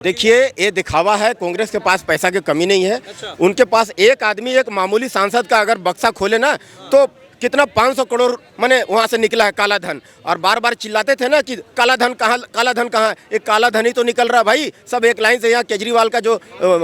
देखिए, ये दिखावा है। कांग्रेस के पास पैसा की कमी नहीं है। उनके पास एक आदमी, एक मामूली सांसद का अगर बक्सा खोले ना तो कितना 500 करोड़ माने वहाँ से निकला है काला धन। और बार बार चिल्लाते थे ना कि काला धन कहाँ, काला धन कहाँ। एक काला धन ही तो निकल रहा भाई। सब एक लाइन से यहाँ केजरीवाल का जो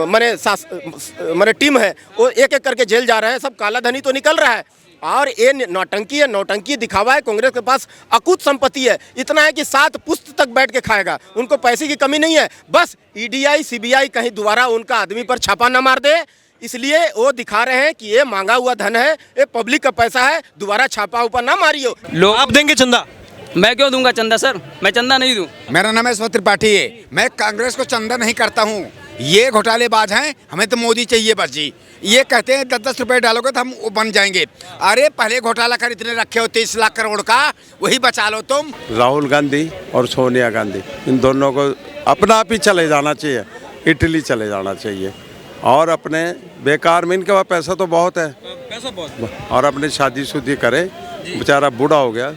माने टीम है वो एक एक करके जेल जा रहे हैं। सब काला धन ही तो निकल रहा है। और ये नौटंकी है, नौटंकी दिखावा है। कांग्रेस के पास अकूत संपत्ति है, इतना है कि 7 पुश्त तक बैठ के खाएगा। उनको पैसे की कमी नहीं है। बस ईडीआई सीबीआई कहीं दोबारा उनका आदमी पर छापा न मार दे, इसलिए वो दिखा रहे हैं कि ये मांगा हुआ धन है, ये पब्लिक का पैसा है, दोबारा छापा ऊपर ना मारियो। लो आप देंगे चंदा? मैं क्यों दूंगा चंदा सर, मैं चंदा नहीं दूं। मेरा नाम है ईश्वर त्रिपाठी है। मैं कांग्रेस को चंदा नहीं करता हूँ। ये घोटालेबाज हैं, हमें तो मोदी चाहिए बस जी। ये कहते हैं 10-10 रुपए डालोगे तो हम वो बन जाएंगे। अरे पहले घोटाला कर इतने रखे हो 30 लाख करोड़ का, वही बचा लो तुम। राहुल गांधी और सोनिया गांधी, इन दोनों को अपना आप ही चले जाना चाहिए, इटली चले जाना चाहिए। और अपने बेकार में इनके पास पैसा तो बहुत है, पैसा बहुत, और अपनी शादी करे। बेचारा बूढ़ा हो गया,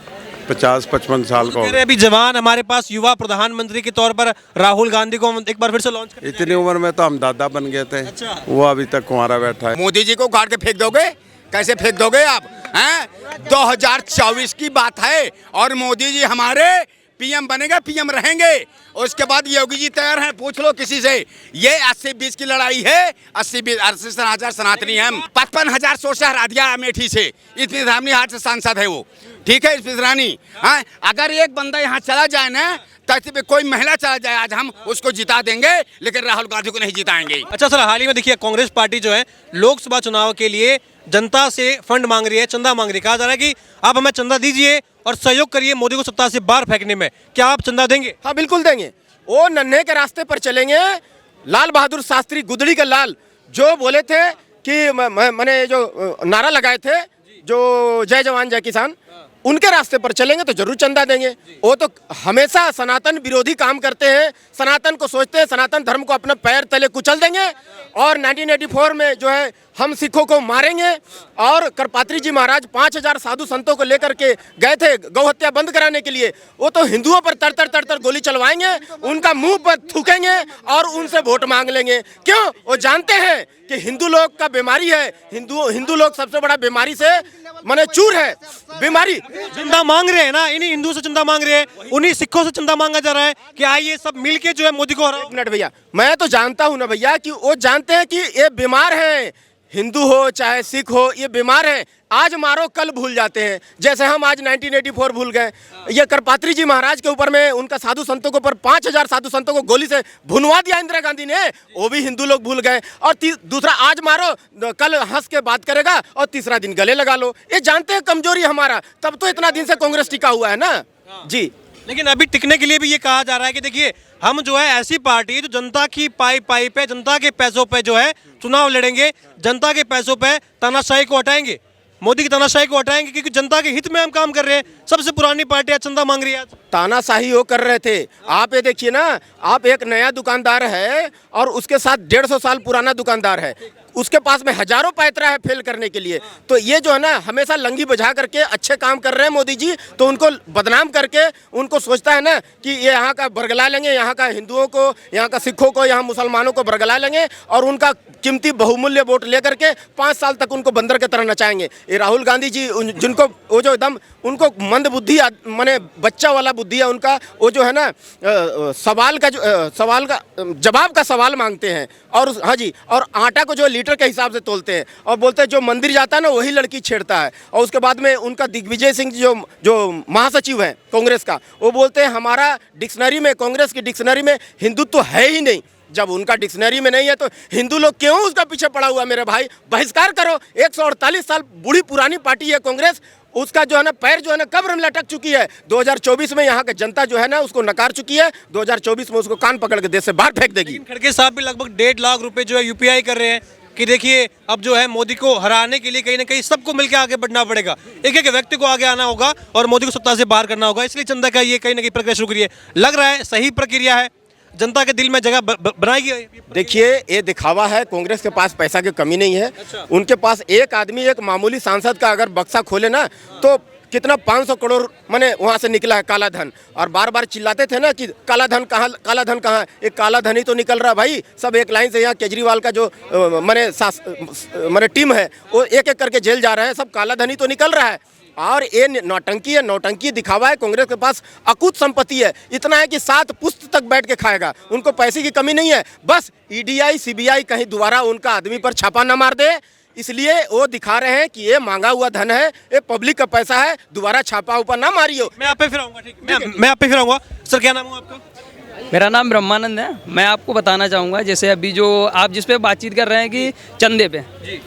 50-55 साल का हो गया। अभी जवान हमारे पास युवा प्रधानमंत्री के तौर पर राहुल गांधी को हम एक बार फिर से लॉन्च करें। इतनी उम्र में तो हम दादा बन गए थे। अच्छा। वो अभी तक कुंवारा बैठा है। मोदी जी को उखाड़ के फेंक दोगे? कैसे फेंक दोगे आप? हैं? 2024 की बात है और मोदी जी हमारे पीएम बनेगा, पीएम रहेंगे। उसके बाद योगी जी तैयार हैं, पूछ लो किसी से। ये 80-20 की लड़ाई है। 80-20 सनातनी है। 55,000 सोच हरा दिया अमेठी से। इतनी धामनी हाथ से सांसद है वो, ठीक है स्मृति ईरानी। हाँ, अगर एक बंदा यहाँ चला जाए ना, तो कोई महिला चला जाए, आज हम उसको जिता देंगे, लेकिन राहुल गांधी को नहीं जिताएंगे। अच्छा सर, हाल ही में देखिए कांग्रेस पार्टी जो है लोकसभा चुनाव के लिए जनता से फंड मांग रही है, चंदा मांग रही है। कहा जा रहा है कि आप हमें चंदा दीजिए और सहयोग करिए मोदी को सत्ता से बाहर फेंकने में। क्या आप चंदा देंगे? हाँ बिल्कुल देंगे। वो नन्हे के रास्ते पर चलेंगे। लाल बहादुर शास्त्री, गुदड़ी का लाल, जो बोले थे कि मैंने जो नारा लगाए थे, जो जय जवान जय किसान, उनके रास्ते पर चलेंगे तो जरूर चंदा देंगे। वो तो हमेशा सनातन विरोधी काम करते हैं, सनातन को सोचते हैं, सनातन धर्म को अपने पैर तले कुचल देंगे। और 1984 में जो है हम सिखों को मारेंगे। और करपात्री जी महाराज 5,000 साधु संतों को लेकर के गए थे गौ हत्या बंद कराने के लिए। वो तो हिंदुओं पर तर तर तर तर गोली चलवाएंगे, उनका मुंह पर थूकेंगे और उनसे वोट मांग लेंगे। क्यों? वो जानते हैं कि हिंदू लोग का बीमारी है। हिंदू लोग सबसे बड़ा बीमारी से माने चूर है बीमारी। चंदा मांग रहे हैं ना, इन्हीं हिंदुओं से चंदा मांग रहे हैं, उन्हीं सिखों से चंदा मांगा जा रहा है कि आइए सब मिलके जो है मोदी को हराओ। एक मिनट भैया, मैं तो जानता हूं ना भैया कि वो जानते हैं कि ये बीमार है। हिंदू हो चाहे सिख हो, ये बीमार है। आज मारो कल भूल जाते हैं, जैसे हम आज 1984 भूल गए। ये करपात्री जी महाराज के ऊपर में उनका साधु संतों के ऊपर 5,000 साधु संतों को गोली से भुनवा दिया इंदिरा गांधी ने, वो भी हिंदू लोग भूल गए। और दूसरा, आज मारो कल हंस के बात करेगा और तीसरा दिन गले लगा लो। ये जानते हैं कमजोरी हमारा, तब तो इतना दिन से कांग्रेस टिका हुआ है ना जी। लेकिन अभी टिकने के लिए भी ये कहा जा रहा है कि देखिए हम जो है ऐसी पार्टी जो जनता की पाई पाई पे, जनता के पैसों पे जो है चुनाव लड़ेंगे, जनता के पैसों पे तानाशाही को हटाएंगे, मोदी की तानाशाही को हटाएंगे, क्योंकि जनता के हित में हम काम कर रहे हैं। सबसे पुरानी पार्टी आज चंदा मांग रही है। आज तानाशाही वो कर रहे थे। आप ये देखिए ना, आप एक नया दुकानदार है और उसके साथ 150 साल पुराना दुकानदार है, उसके पास में हजारों पैतरा है फेल करने के लिए। तो ये जो है ना, हमेशा लंगी बजा करके अच्छे काम कर रहे हैं मोदी जी, तो उनको बदनाम करके उनको सोचता है ना कि ये यहाँ का बरगला लेंगे, यहाँ का हिंदुओं को, यहाँ का सिखों को, यहाँ मुसलमानों को बरगला लेंगे और उनका कीमती बहुमूल्य वोट लेकर के 5 साल तक उनको बंदर की तरह नचाएंगे। ये राहुल गांधी जी, जिनको वो जो एकदम उनको मंद बुद्धि माने बच्चा वाला बुद्धि है उनका, वो जो है ना सवाल का जवाब का सवाल मांगते हैं। और हाँ जी, और आटा को जो लीटर के हिसाब से तोलते हैं और बोलते हैं जो मंदिर जाता है ना वही लड़की छेड़ता है। और उसके बाद में उनका दिग्विजय सिंह जो महासचिव हैं कांग्रेस का, वो बोलते हैं हमारा डिक्शनरी में, कांग्रेस की डिक्शनरी में हिंदुत्व है ही नहीं। जब उनका डिक्शनरी में नहीं है तो हिंदू लोग क्यों उसका पीछे पड़ा हुआ? मेरे भाई, बहिष्कार करो। 148 साल बूढ़ी पुरानी पार्टी है कांग्रेस, उसका जो है ना पैर जो है ना कब्र में लटक चुकी है। 2024 में यहाँ की जनता जो है ना उसको नकार चुकी है। 2024 में उसको कान पकड़ के देश से बाहर फेंक देगी। खड़गे साहब भी लगभग 1.5 लाख रुपए जो है यूपीआई कर रहे हैं कि देखिए अब जो है मोदी को हराने के लिए कहीं ना कहीं सबको मिलकर आगे बढ़ना पड़ेगा, एक एक व्यक्ति को आगे आना होगा और मोदी को सत्ता से बाहर करना होगा। इसलिए चंदा का ये कहीं ना कहीं प्रक्रिया शुरू करी है। लग रहा है सही प्रक्रिया है, जनता के दिल में जगह बनाएगी। देखिए, ये दिखावा है। कांग्रेस के पास पैसा की कमी नहीं है। उनके पास एक आदमी, एक मामूली सांसद का अगर बक्सा खोले ना तो कितना 500 करोड़ माने वहाँ से निकला है काला धन। और बार बार चिल्लाते थे ना कि काला धन कहाँ, काला धन कहाँ। एक काला धन ही तो निकल रहा भाई। सब एक लाइन से यहाँ केजरीवाल का जो माने टीम है वो एक एक करके जेल जा रहे हैं। सब काला धन ही तो निकल रहा है। और ये नौटंकी है, नौटंकी दिखावा है। कांग्रेस के पास अकूत संपत्ति है, इतना है कि 7 पुश्त तक बैठ के खाएगा। उनको पैसे की कमी नहीं है, बस ईडीआई सीबीआई कहीं दोबारा उनका आदमी पर छापा न मार दे, इसलिए वो दिखा रहे हैं कि ये मांगा हुआ धन है, ये पब्लिक का पैसा है, दोबारा छापा ऊपर ना मारियो। मैं आप पे फिर आऊंगा, ठीक, मैं आप पे फिर आऊंगा। सर क्या नाम है आपका? मेरा नाम ब्रह्मानंद है। मैं आपको बताना चाहूँगा, जैसे अभी जो आप जिस पे बातचीत कर रहे हैं कि चंदे पे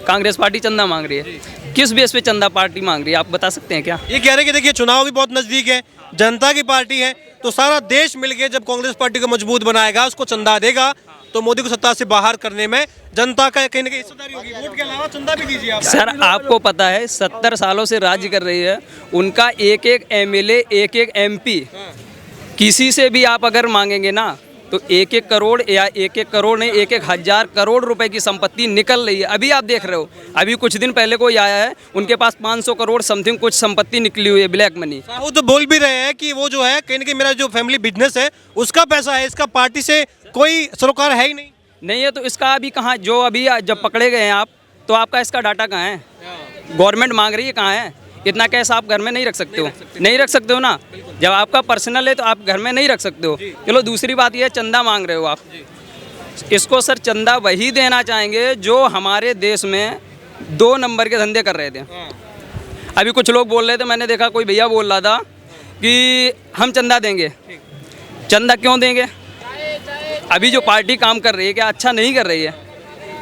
कांग्रेस पार्टी चंदा मांग रही है, किस बेस पे चंदा पार्टी मांग रही है, आप बता सकते हैं क्या? ये कह रहे हैं कि देखिए चुनाव भी बहुत नजदीक है, जनता की पार्टी है, तो सारा देश मिलके जब कांग्रेस पार्टी को मजबूत बनाएगा, उसको चंदा देगा, तो मोदी को सत्ता से बाहर करने में जनता का कहीं ना कहीं हिस्सेदारी होगी। वोट के अलावा चंदा भी दीजिए आप। सर आपको पता है 70 सालों से राज्य कर रही है, उनका एक एक एमएलए, एक एक एमपी, किसी से भी आप अगर मांगेंगे ना तो 1-1 करोड़ या 1-1 करोड़ नहीं, 1-1 हज़ार करोड़ रुपए की संपत्ति निकल रही है। अभी आप देख रहे हो, अभी कुछ दिन पहले कोई आया है, उनके पास 500 करोड़ समथिंग कुछ संपत्ति निकली हुई है, ब्लैक मनी। वो तो बोल भी रहे हैं कि वो जो है कहीं ना कहीं मेरा जो फैमिली बिजनेस है उसका पैसा है, इसका पार्टी से कोई सरोकार है ही नहीं। नहीं है तो इसका अभी कहाँ, जो अभी जब पकड़े गए हैं आप, तो आपका इसका डाटा कहाँ है? गवर्नमेंट मांग रही है, कहाँ है? इतना कैश आप घर में नहीं रख सकते हो, नहीं रख सकते हो ना। जब आपका पर्सनल है तो आप घर में नहीं रख सकते हो। चलो दूसरी बात ये है, चंदा मांग रहे हो आप, इसको सर चंदा वही देना चाहेंगे जो हमारे देश में 2 नंबर के धंधे कर रहे थे। अभी कुछ लोग बोल रहे थे, मैंने देखा कोई भैया बोल रहा था कि हम चंदा देंगे। चंदा क्यों देंगे? अभी जो पार्टी काम कर रही है क्या अच्छा नहीं कर रही है?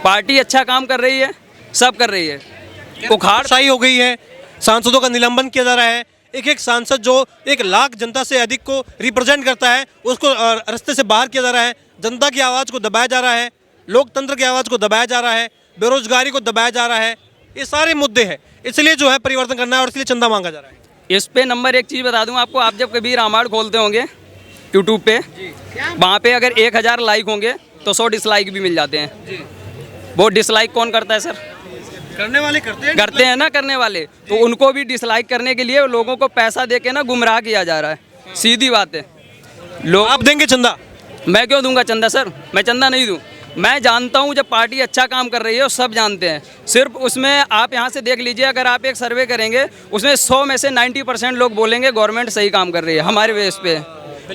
पार्टी अच्छा काम कर रही है, सब कर रही है। उखाड़शाही हो गई है, सांसदों का निलंबन किया जा रहा है। एक एक सांसद जो 1 लाख जनता से अधिक को रिप्रेजेंट करता है, उसको रास्ते से बाहर किया जा रहा है। जनता की आवाज़ को दबाया जा रहा है, लोकतंत्र की आवाज़ को दबाया जा रहा है, बेरोजगारी को दबाया जा रहा है। ये सारे मुद्दे हैं, इसलिए जो है परिवर्तन करना है और इसलिए चंदा मांगा जा रहा है। इस पे नंबर एक चीज़ बता दूं आपको, आप जब कभी रामायण खोलते होंगे यूट्यूब पे, वहाँ पे अगर 1000 लाइक होंगे तो 100 डिसलाइक भी मिल जाते हैं। वो डिसलाइक कौन करता है सर? करने वाले करते हैं ना, करने वाले। तो उनको भी डिसलाइक करने के लिए लोगों को पैसा दे के ना गुमराह किया जा रहा है। सीधी बात है। लोग आप देंगे चंदा? मैं क्यों दूंगा चंदा सर? मैं चंदा नहीं दूं। मैं जानता हूं जब पार्टी अच्छा काम कर रही है, सब जानते हैं। सिर्फ उसमें आप यहां से देख लीजिए, अगर आप एक सर्वे करेंगे उसमें 100 में से 90% लोग बोलेंगे गवर्नमेंट सही काम कर रही है हमारे बेस पे,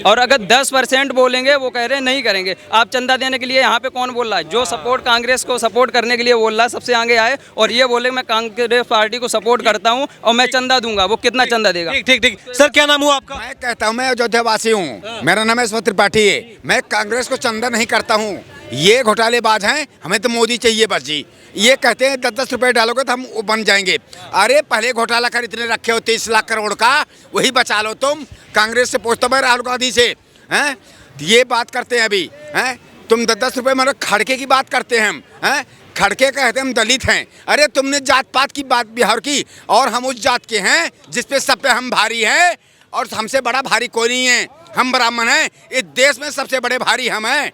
और अगर 10% बोलेंगे वो कह रहे हैं नहीं करेंगे। आप चंदा देने के लिए यहाँ पे कौन बोल रहा है? जो सपोर्ट कांग्रेस को सपोर्ट करने के लिए बोल रहा है, सबसे आगे आए और ये बोले मैं कांग्रेस पार्टी को सपोर्ट करता हूँ और मैं चंदा दूंगा। वो कितना चंदा देगा? ठीक ठीक। सर क्या नाम हुआ आपका? मैं कहता हूँ, मैं अयोध्यावासी हूँ, मेरा नाम है ईश्वर त्रिपाठी है। मैं कांग्रेस को चंदा नहीं करता हूँ, ये घोटालेबाज हैं, हमें तो मोदी चाहिए बस जी। ये कहते हैं 10-10 रुपए डालोगे तो हम वो बन जाएंगे। अरे पहले घोटाला कर इतने रखे हो 30 लाख करोड़ का, वही बचा लो तुम। कांग्रेस से पूछता मैं राहुल गांधी से, हैं ये बात करते हैं अभी, हैं तुम 10-10 रुपए मतलब खड़के की बात करते हैं हम, हैं खड़के कहते हैं हम दलित हैं। अरे तुमने जात पात की बात बिहार की, और हम उस जात के हैं जिसपे सब पे हम भारी हैं, और हमसे बड़ा भारी कोई नहीं है। हम ब्राह्मण हैं, इस देश में सबसे बड़े भारी हम हैं,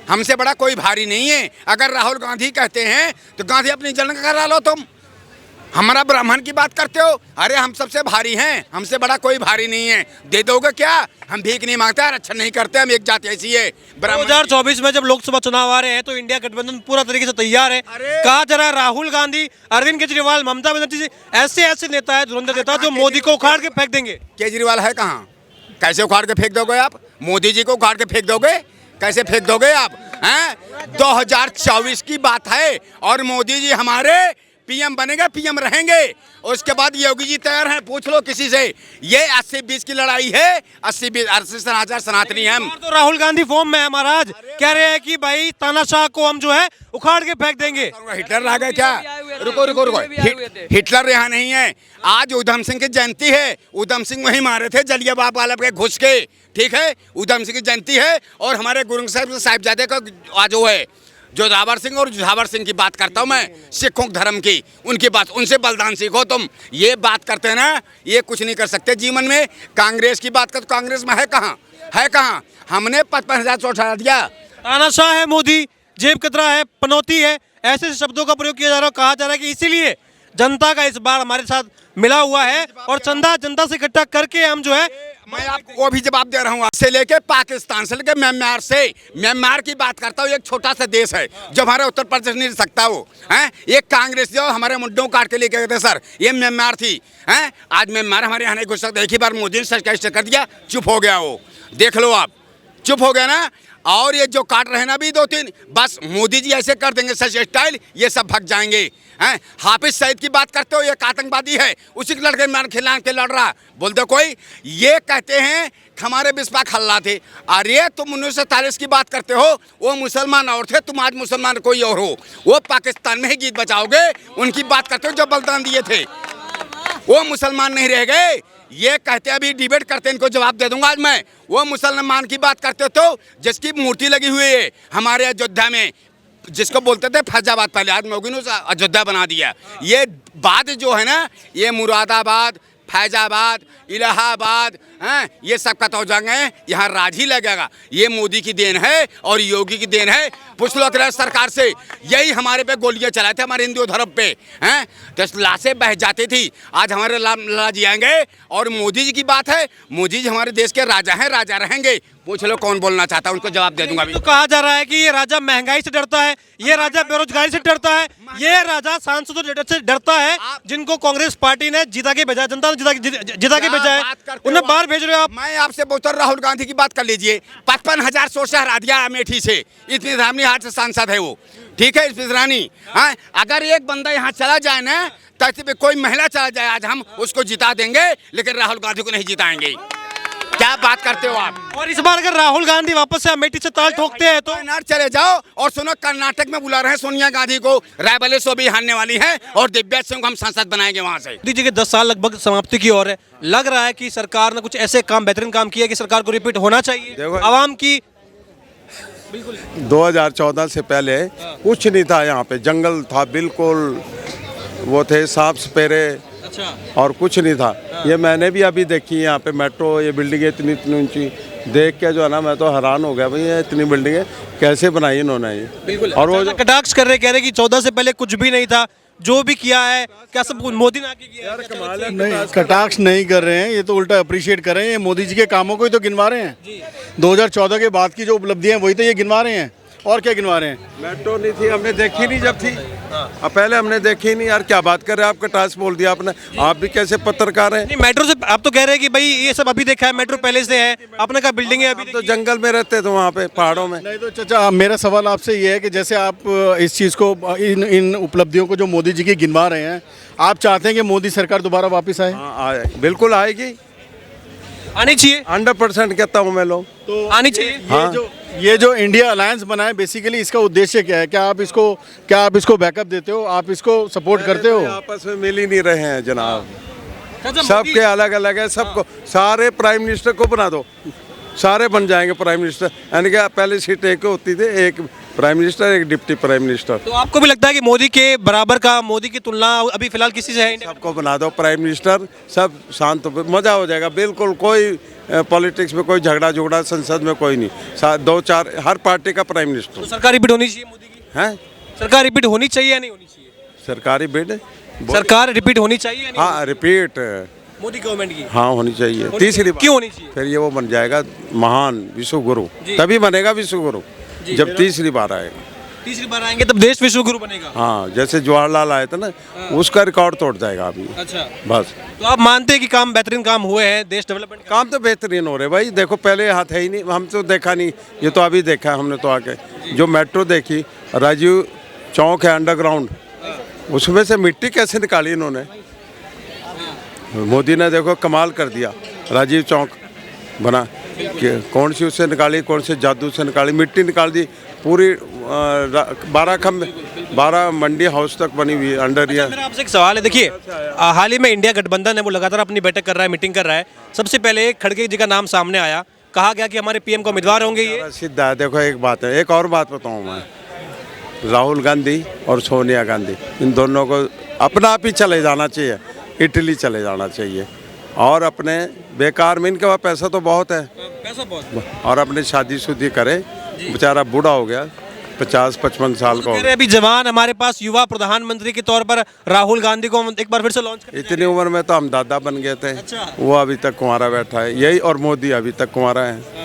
हमसे बड़ा कोई भारी नहीं है। अगर राहुल गांधी कहते हैं तो गांधी अपनी जन्म करा लो तुम, हमारा ब्राह्मण की बात करते हो। अरे हम सबसे भारी हैं, हमसे बड़ा कोई भारी नहीं है। दे दोगे क्या? हम भीख नहीं मांगते, आरक्षण नहीं करते, हम एक जाति ऐसी है। 2024 में जब लोकसभा चुनाव आ रहे हैं तो इंडिया गठबंधन पूरा तरीके से तैयार है। कहा जा रहा है राहुल गांधी, अरविंद केजरीवाल, ममता बनर्जी ऐसे नेता है, धुरंधर नेता जो मोदी को उखाड़ के फेंक देंगे। केजरीवाल है कहाँ? कैसे उखाड़ के फेंक दोगे आप? मोदी जी को उखाड़ के फेंक दोगे? कैसे फेंक दोगे आप? हैं 2024 की बात है और मोदी जी हमारे पीएम बनेगा, पीएम रहेंगे। उसके बाद योगी जी तैयार हैं, पूछ लो किसी से। ये 80-20 की लड़ाई है, 80-20 सनातनी है हम। तो राहुल गांधी फॉर्म में है महाराज, कह रहे हैं कि भाई तानाशाह को हम जो है उखाड़ के फेंक देंगे। हिटलर रह गए क्या? रुको हिटलर यहाँ नहीं है। आज उधम सिंह की जयंती है, उधम सिंह वहीं मारे थे जलियांवाला बाग पे घुस के, ठीक है। उधम सिंह की जयंती है और हमारे गुरु साहिबजादे का आज वो है जोधावर सिंह, और जोधावर सिंह की बात करता हूँ मैं, सिखों धर्म की, उनकी बात, उनसे बलिदान सीखो तुम। ये बात करते हैं ना, ये कुछ नहीं कर सकते जीवन में। कांग्रेस की बात कर तो कांग्रेस में है कहाँ? है कहाँ? हमने 55,000 उठा दिया। तानाशाह है मोदी, जेब कतरा है, पनौती है, ऐसे शब्दों का प्रयोग किया जा रहा है। कहा जा रहा है कि इसीलिए जनता का इस बार हमारे साथ मिला हुआ है और चंदा जनता से इकट्ठा करके हम जो है मैं आपको वो भी जवाब दे रहा हूँ, से लेके पाकिस्तान से लेके म्यांमार से, म्यांमार की बात करता हूँ, एक छोटा सा देश है जो हमारे उत्तर प्रदेश नहीं रह सकता वो है। एक कांग्रेस जो हमारे मुड्ढों काट के लेके गए थे सर, ये म्यांमार थी हैं। आज म्यांमार हमारे यहाँ नहीं घुस सकता। एक ही बार मोदी ने सरकार कर दिया, चुप हो गया वो, देख लो आप, चुप हो गया ना। और ये जो काट रहे ना भी 2-3, बस मोदी जी ऐसे कर देंगे सच स्टाइल, ये सब भाग जाएंगे हैं। हाफिज सईद की बात करते हो, ये आतंकवादी है, उसी के लड़के मार खिला के लड़ रहा, बोलते कोई। ये कहते हैं हमारे बिस्पा खल्ला थे। अरे तुम 1947 की बात करते हो, वो मुसलमान और थे, तुम आज मुसलमान कोई और हो। वो पाकिस्तान में ही गीत बचाओगे, उनकी बात करते हो जो बलिदान दिए थे, वो मुसलमान नहीं रह गए। ये कहते अभी डिबेट करते, इनको जवाब दे दूंगा आज मैं। वो मुसलमान की बात करते तो जिसकी मूर्ति लगी हुई है हमारे अयोध्या में, जिसको बोलते थे फैजाबाद, पहले आज मोदी ने अयोध्या बना दिया। ये बाद जो है ना, ये मुरादाबाद, फैजाबाद, इलाहाबाद हैं, ये सब खत्म हो जाएंगे, यहाँ राज ही लगेगा। ये मोदी की देन है और योगी की देन है। पूछ लो कि सरकार से, यही हमारे पे गोलियां चलाए थे, हमारे हिंदू धर्म पे हैं, तो लाशें बह जाती थी। आज हमारे लाला जी आएंगे। और मोदी जी की बात है, मोदी जी हमारे देश के राजा हैं, राजा रहेंगे। पूछ लो कौन बोलना चाहता है, उनको जवाब दे दूंगा। तो कहा जा रहा है कि ये राजा महंगाई से डरता है, ये राजा बेरोजगारी से डरता है, ये राजा सांसदों से डरता है, जिनको कांग्रेस पार्टी ने जिता के भेजा, जनता ने जिता के भेजा है, उन्हें बाहर भेज रहे हो आप। मैं आपसे बोलता हूं, राहुल गांधी की बात कर लीजिए। 55,000 सोच से हरा दिया अमेठी से, इतनी धामनी हाट से सांसद है वो, ठीक है इस्पितरानी। हाँ, अगर एक बंदा यहाँ चला जाए ना, ताकि कोई महिला चला जाए, आज हम उसको जिता देंगे, लेकिन राहुल गांधी को नहीं जिताएंगे। क्या बात करते हो आप? और इस बार अगर राहुल गांधी वापस से अमेठी से ताल ठोकते हैं तो वायनाड चले जाओ। और सुनो, कर्नाटक में बुला रहे हैं सोनिया गांधी को, रायबरेली भी हारने वाली है, और दिव्या सिंह को हम सांसद बनाएंगे वहां से। मोदी जी के 10 साल लगभग समाप्ति की ओर है। लग रहा है कि सरकार ने कुछ ऐसे काम, बेहतरीन काम किया कि सरकार को रिपीट होना चाहिए। देखो, आवाम की 2014 से पहले कुछ नहीं था यहाँ पे, जंगल था बिल्कुल, वो थे सांप सपेरे, और कुछ नहीं था। ये मैंने भी अभी देखी यहाँ पे मेट्रो, ये बिल्डिंगें इतनी इतनी ऊंची, देख के जो है ना मैं तो हैरान हो गया भाई, ये इतनी बिल्डिंगें कैसे बनाई इन्होंने ये। बिल्कुल। और वो कटाक्ष कर रहे, कह रहे कि 14 से पहले कुछ भी नहीं था, जो भी किया है क्या सब मोदी ने आके किया है? नहीं, कटाक्ष नहीं कर रहे हैं, ये तो उल्टा अप्रिशिएट कर रहे हैं। ये मोदी जी के कामों को ही तो गिनवा रहे हैं। 2014 के बाद की जो उपलब्धियां वही तो ये गिनवा रहे हैं, और क्या गिनवा रहे हैं। मेट्रो नहीं थी, हमने देखी नहीं जब थी, अब पहले हमने देखी नहीं। यार क्या बात कर रहे हैं, आपका टास्क बोल दिया आपने, आप भी कैसे पत्रकार हैं। नहीं, मेट्रो से आप तो कह रहे हैं कि भाई ये सब अभी देखा है, मेट्रो पहले से है, आपने कहा बिल्डिंग है, अभी तो जंगल में रहते थे वहाँ पे, पहाड़ों में। नहीं तो चाचा, मेरा सवाल आपसे ये है कि जैसे आप इस चीज़ को, इन उपलब्धियों को जो मोदी जी की गिनवा रहे हैं, आप चाहते हैं कि मोदी सरकार दोबारा वापस आए? हाँ, बिल्कुल आएगी, आनी चाहिए। 100% कहता हूँ मैं। लोग तो आनी चाहिए। हाँ। ये जो इंडिया अलायंस बना है, बेसिकली इसका उद्देश्य क्या है? क्या आप इसको बैकअप देते हो, आप इसको सपोर्ट करते हो? आपस में मिल ही नहीं रहे हैं जनाब, चाचा, सबके अलग अलग है। सबको, सारे प्राइम मिनिस्टर को बना दो, सारे बन जाएंगे प्राइम मिनिस्टर। यानी कि पहले सीट एक होती थी, एक प्राइम मिनिस्टर, एक डिप्टी प्राइम मिनिस्टर। तो आपको भी लगता है कि मोदी के बराबर का, मोदी की तुलना अभी फिलहाल किसी से है? सबको बना दो प्राइम मिनिस्टर, सब शांत, मजा हो जाएगा। बिल्कुल कोई पॉलिटिक्स में कोई झगड़ा झुगड़ा संसद में कोई नहीं, 2-4 हर पार्टी का प्राइम मिनिस्टर। तो सरकार रिपीट होनी चाहिए मोदी की? हैं? सरकार रिपीट होनी चाहिए या नहीं होनी चाहिए? सरकारी बिड, सरकार रिपीट होनी चाहिए या नहीं? हाँ रिपीट मोदी गवर्नमेंट की हाँ होनी चाहिए। तीसरी बार क्यों होनी चाहिए? फिर ये वो बन जाएगा महान विश्व गुरु, तभी बनेगा विश्व गुरु जब तीसरी बार आएगा। तीसरी बार आएंगे तब देश विश्व गुरु बनेगा। हाँ, जैसे जवाहरलाल आए थे ना, उसका रिकॉर्ड तोड़ जाएगा अभी। अच्छा, बस। तो आप मानते हैं कि काम, बेहतरीन काम हुए हैं, देश डेवलपमेंट काम तो बेहतरीन हो रहे भाई। देखो पहले हाथ है ही नहीं, हम तो देखा नहीं, ये तो अभी देखा है हमने तो आके। जो मेट्रो देखी, राजीव चौक है अंडरग्राउंड, उसमें से मिट्टी कैसे निकाली इन्होंने। मोदी ने देखो कमाल कर दिया, राजीव चौक बना, कौन सी उससे निकाली, कौन से जादू से निकाली, मिट्टी निकाल दी पूरी। 12 मंडी हाउस तक बनी हुई है अंडर। मेरा आपसे एक सवाल है, देखिए हाल ही में इंडिया गठबंधन है, वो लगातार अपनी बैठक कर रहा है, मीटिंग कर रहा है। सबसे पहले खड़गे जी का नाम सामने आया, कहा गया कि हमारे पीएम को उम्मीदवार होंगे ये। सीधा देखो, एक बात है, एक और बात बताऊँ मैं, राहुल गांधी और सोनिया गांधी, इन दोनों को अपना आप ही चले जाना चाहिए, इटली चले जाना चाहिए। और अपने बेकार में, इनके पास पैसा तो बहुत है, पैसा बहुत, और अपने शादी शुदी करे, बेचारा बूढ़ा हो गया, 50-55 साल का कह हो रहे हैं अभी जवान हमारे पास युवा प्रधानमंत्री के तौर पर राहुल गांधी को हम एक बार फिर से लॉन्च करें। इतनी उम्र में तो हम दादा बन गए थे। अच्छा। वो अभी तक कुंवारा बैठा है, यही, और मोदी अभी तक कुंवारा है।